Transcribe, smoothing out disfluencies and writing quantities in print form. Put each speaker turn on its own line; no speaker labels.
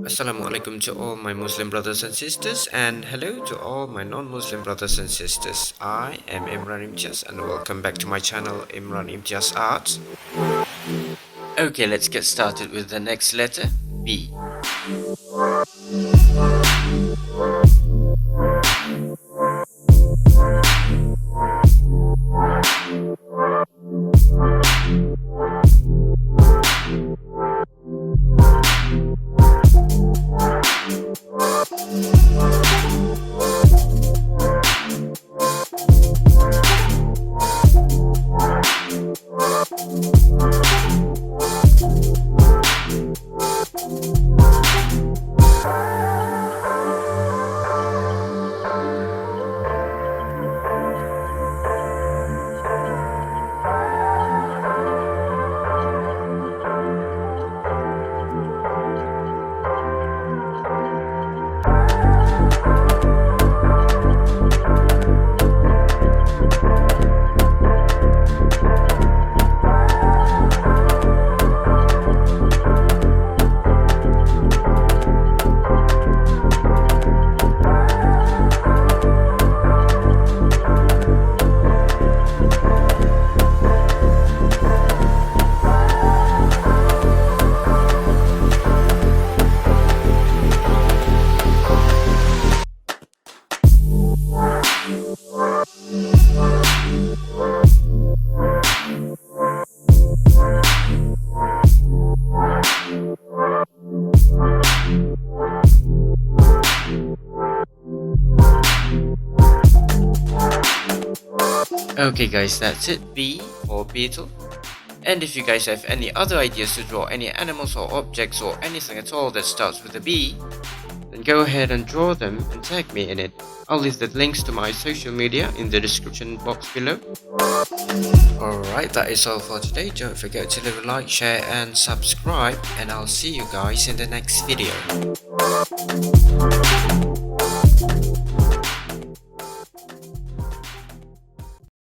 Assalamu alaikum to all my Muslim brothers and sisters, and hello to all my non-Muslim brothers and sisters. I am Imran Imtiaz and welcome back to my channel Imran Imtiaz Arts. Okay, let's get started with the next letter, B. Okay guys, that's it, B or beetle. And if you guys have any other ideas to draw any animals or objects or anything at all that starts with a B, then go ahead and draw them and tag me in it. I'll leave the links to my social media in the description box below. Alright, that is all for today. Don't forget to leave a like, share and subscribe, and I'll see you guys in the next video.